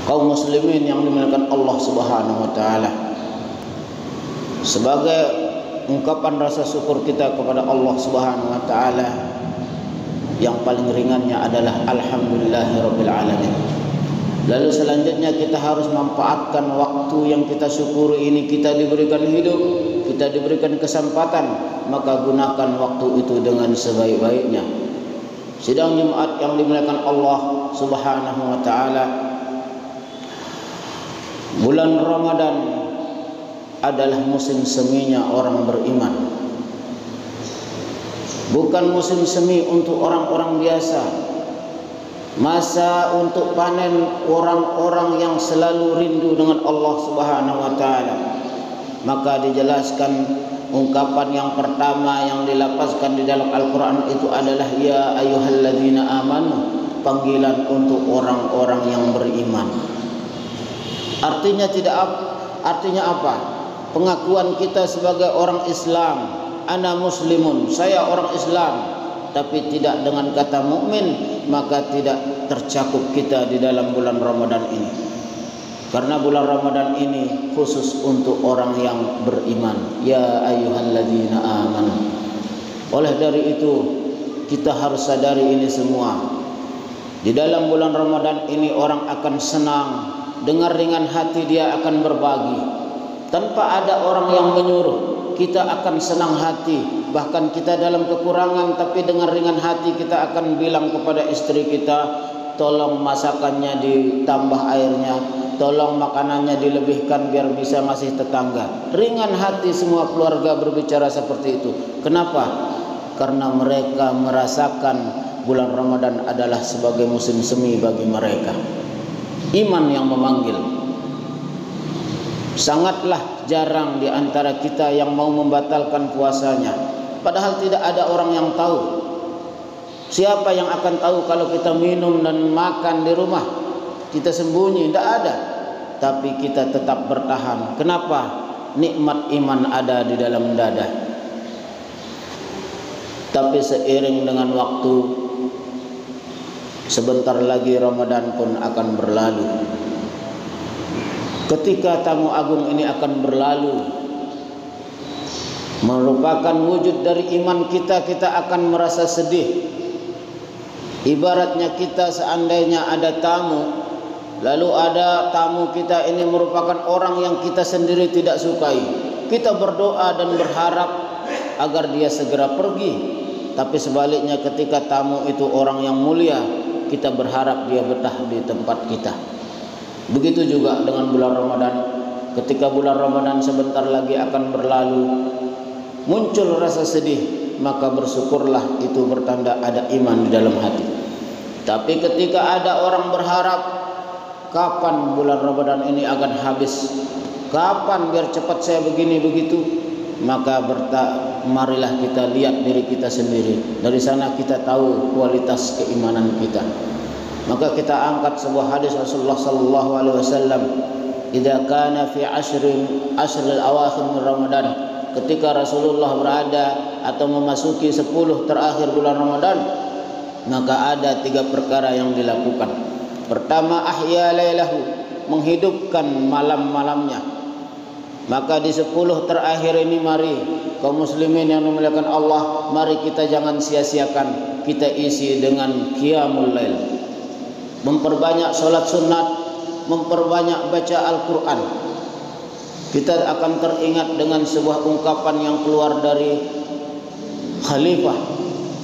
kaum muslimin yang dimuliakan Allah Subhanahu wa taala, sebagai ungkapan rasa syukur kita kepada Allah Subhanahu wa taala, yang paling ringannya adalah alhamdulillahirabbil alamin. Lalu selanjutnya kita harus manfaatkan waktu yang kita syukuri ini. Kita diberikan hidup, kita diberikan kesempatan, maka gunakan waktu itu dengan sebaik-baiknya. Sidang Jumat yang dimuliakan Allah Subhanahu wa taala, bulan Ramadan adalah musim seminya orang beriman. Bukan musim semi untuk orang-orang biasa, masa untuk panen orang-orang yang selalu rindu dengan Allah Subhanahu wa taala. Maka dijelaskan ungkapan yang pertama yang dilafazkan di dalam Al-Qur'an itu adalah ya ayyuhalladzina amanu, panggilan untuk orang-orang yang beriman. Artinya apa? Pengakuan kita sebagai orang Islam. Ana muslimun, saya orang Islam, tapi tidak dengan kata mukmin, maka tidak tercakup kita di dalam bulan Ramadan ini. Karena bulan Ramadan ini khusus untuk orang yang beriman. Ya ayyuhalladzina amanu. Oleh dari itu kita harus sadari ini semua. Di dalam bulan Ramadan ini orang akan senang, dengan ringan hati dia akan berbagi. Tanpa ada orang yang menyuruh, kita akan senang hati. Bahkan kita dalam kekurangan, tapi dengan ringan hati kita akan bilang kepada istri kita, tolong masakannya ditambah airnya, tolong makanannya dilebihkan biar bisa masih tetangga. Ringan hati semua keluarga berbicara seperti itu. Kenapa? Karena mereka merasakan bulan Ramadan adalah sebagai musim semi bagi mereka. Iman yang memanggil. Sangatlah jarang di antara kita yang mau membatalkan puasanya, padahal tidak ada orang yang tahu. Siapa yang akan tahu kalau kita minum dan makan di rumah? Kita sembunyi, tidak ada. Tapi kita tetap bertahan. Kenapa? Nikmat iman ada di dalam dada. Tapi seiring dengan waktu, sebentar lagi Ramadan pun akan berlalu. Ketika tamu agung ini akan berlalu, merupakan wujud dari iman kita, kita akan merasa sedih. Ibaratnya kita seandainya ada tamu, lalu ada tamu kita ini merupakan orang yang kita sendiri tidak sukai. Kita berdoa dan berharap agar dia segera pergi. Tapi sebaliknya ketika tamu itu orang yang mulia, kita berharap dia betah di tempat kita. Begitu juga dengan bulan Ramadan. Ketika bulan Ramadan sebentar lagi akan berlalu, muncul rasa sedih, maka bersyukurlah, itu bertanda ada iman di dalam hati. Tapi ketika ada orang berharap, kapan bulan Ramadan ini akan habis, kapan biar cepat saya begini begitu, maka marilah kita lihat diri kita sendiri. Dari sana kita tahu kualitas keimanan kita. Maka kita angkat sebuah hadis Rasulullah sallallahu alaihi wasallam, "Idza kana fi ashril awakhir min Ramadan." Ketika Rasulullah berada atau memasuki 10 terakhir bulan Ramadan, maka ada 3 perkara yang dilakukan. Pertama, ahya lailahu, menghidupkan malam-malamnya. Maka di 10 terakhir ini, mari kaum muslimin yang dimuliakan Allah, mari kita jangan sia-siakan, kita isi dengan qiyamul lail. Memperbanyak salat sunat, memperbanyak baca Al-Quran. Kita akan teringat dengan sebuah ungkapan yang keluar dari khalifah,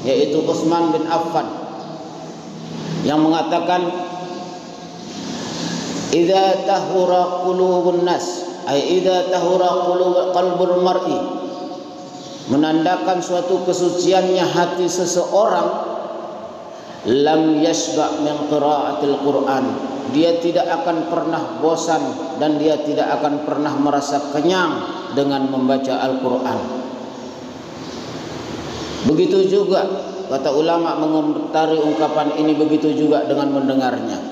yaitu Utsman bin Affan, yang mengatakan, "Idza tahura qulubun nas, ay idza tahura qalbul mar'i," menandakan suatu kesuciannya hati seseorang, lam yashba' min qira'atil Qur'an, dia tidak akan pernah bosan dan dia tidak akan pernah merasa kenyang dengan membaca Al-Quran. Begitu juga kata ulama mengomentari ungkapan ini, begitu juga dengan mendengarnya.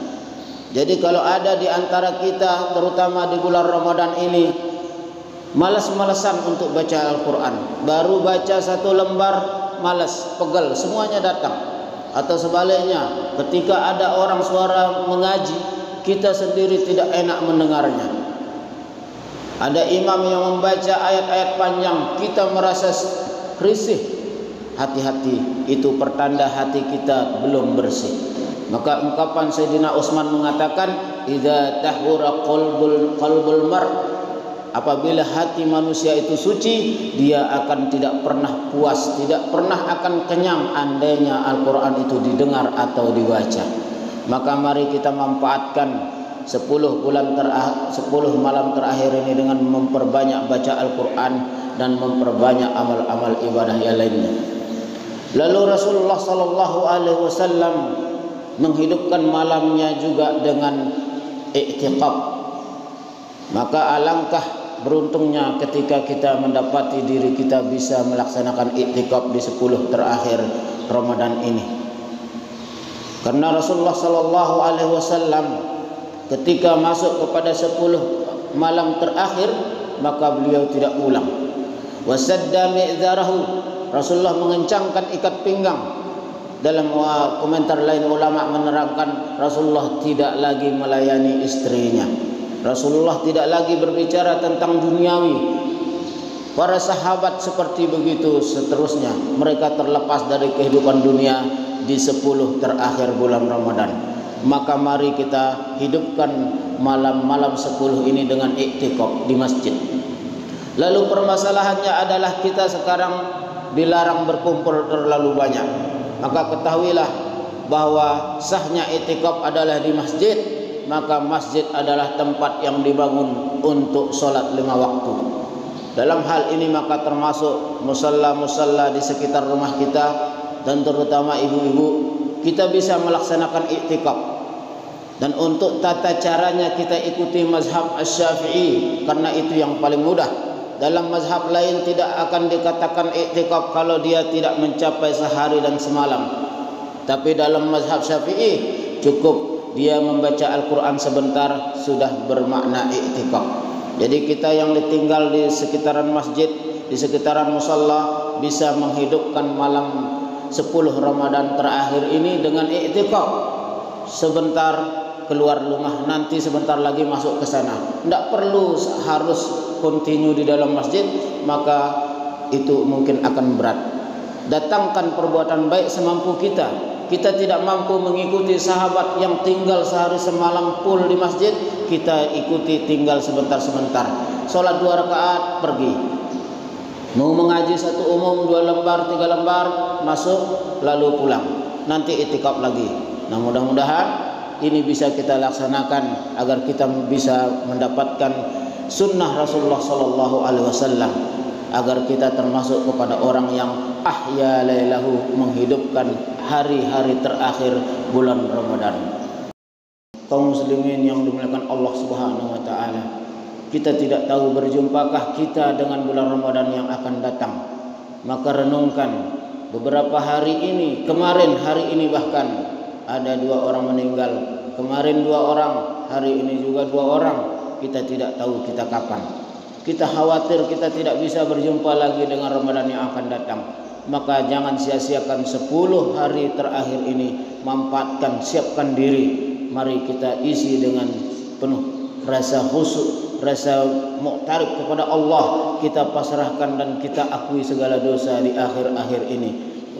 Jadi kalau ada di antara kita, terutama di bulan Ramadan ini, malas-malasan untuk baca Al-Quran, baru baca 1 lembar malas, pegal, semuanya datang. Atau sebaliknya, ketika ada orang suara mengaji, kita sendiri tidak enak mendengarnya. Ada imam yang membaca ayat-ayat panjang, kita merasa risih. Hati-hati, itu pertanda hati kita belum bersih. Maka ungkapan Sayyidina Utsman mengatakan, idza tahura qalbul mar, apabila hati manusia itu suci, dia akan tidak pernah puas, tidak pernah akan kenyang andainya Al-Quran itu didengar atau dibaca. Maka mari kita manfaatkan 10 malam terakhir ini dengan memperbanyak baca Al-Quran dan memperbanyak amal-amal ibadah yang lainnya. Lalu Rasulullah SAW menghidupkan malamnya juga dengan i'tiqaf. Maka alangkah beruntungnya ketika kita mendapati diri kita bisa melaksanakan i'tikaf di 10 terakhir Ramadan ini. Karena Rasulullah SAW ketika masuk kepada 10 malam terakhir, maka beliau tidak pulang. Wasadda mi'zarahu, Rasulullah mengencangkan ikat pinggang. Dalam komentar lain ulama menerangkan, Rasulullah tidak lagi melayani istrinya. Rasulullah tidak lagi berbicara tentang duniawi. Para sahabat seperti begitu seterusnya. Mereka terlepas dari kehidupan dunia di 10 terakhir bulan Ramadan. Maka mari kita hidupkan malam-malam 10 ini dengan i'tikaf di masjid. Lalu permasalahannya adalah kita sekarang dilarang berkumpul terlalu banyak. Maka ketahuilah bahwa sahnya i'tikaf adalah di masjid. Maka masjid adalah tempat yang dibangun untuk sholat 5 waktu. Dalam hal ini maka termasuk musalla-musalla di sekitar rumah kita, dan terutama ibu-ibu, kita bisa melaksanakan i'tikaf. Dan untuk tata caranya kita ikuti mazhab Asy-Syafi'i, karena itu yang paling mudah. Dalam mazhab lain tidak akan dikatakan i'tikaf kalau dia tidak mencapai sehari dan semalam. Tapi dalam mazhab Syafi'i cukup dia membaca Al-Quran sebentar sudah bermakna i'tikaf. Jadi kita yang ditinggal di sekitaran masjid, di sekitaran musalla, bisa menghidupkan malam 10 Ramadan terakhir ini dengan i'tikaf. Sebentar keluar rumah, nanti sebentar lagi masuk ke sana. Tidak perlu harus continue di dalam masjid, maka itu mungkin akan berat. Datangkan perbuatan baik semampu kita. Kita tidak mampu mengikuti sahabat yang tinggal sehari semalam full di masjid, kita ikuti tinggal sebentar-sebentar. Sholat 2 rakaat, pergi. Mau mengaji 1 umum, 2 lembar, 3 lembar, masuk, lalu pulang. Nanti i'tikaf lagi. Nah, mudah-mudahan ini bisa kita laksanakan agar kita bisa mendapatkan sunnah Rasulullah SAW, agar kita termasuk kepada orang yang ahya lailahu, menghidupkan hari-hari terakhir bulan Ramadan. Kaum muslimin yang dimuliakan Allah Subhanahu wa taala, kita tidak tahu berjumpakah kita dengan bulan Ramadan yang akan datang. Maka renungkan beberapa hari ini, kemarin hari ini bahkan ada 2 orang meninggal, kemarin 2 orang, hari ini juga 2 orang. Kita tidak tahu kita kapan. Kita khawatir kita tidak bisa berjumpa lagi dengan Ramadan yang akan datang. Maka jangan sia-siakan 10 hari terakhir ini. Manfaatkan, siapkan diri. Mari kita isi dengan penuh rasa khusyuk, rasa muqtarib kepada Allah. Kita pasrahkan dan kita akui segala dosa di akhir-akhir ini.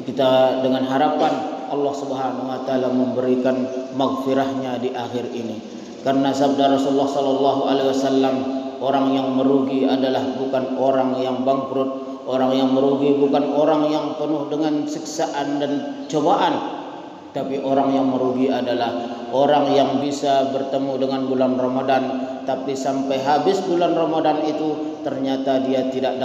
Kita dengan harapan Allah Subhanahu wa taala memberikan maghfirahnya di akhir ini. Karena sabda Rasulullah sallallahu alaihi wasallam, orang yang merugi adalah bukan orang yang bangkrut, orang yang merugi bukan orang yang penuh dengan siksaan dan cobaan, tapi orang yang merugi adalah orang yang bisa bertemu dengan bulan Ramadan, tapi sampai habis bulan Ramadan itu ternyata dia tidak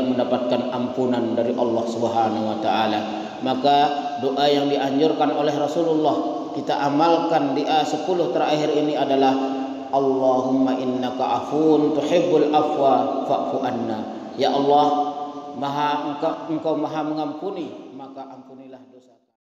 mendapatkan ampunan dari Allah Subhanahu wa taala. Maka doa yang dianjurkan oleh Rasulullah kita amalkan di 10 terakhir ini adalah Allahumma innaka afun tuhibbul afwa fa'fu anna. Ya Allah, Engkau Maha mengampuni,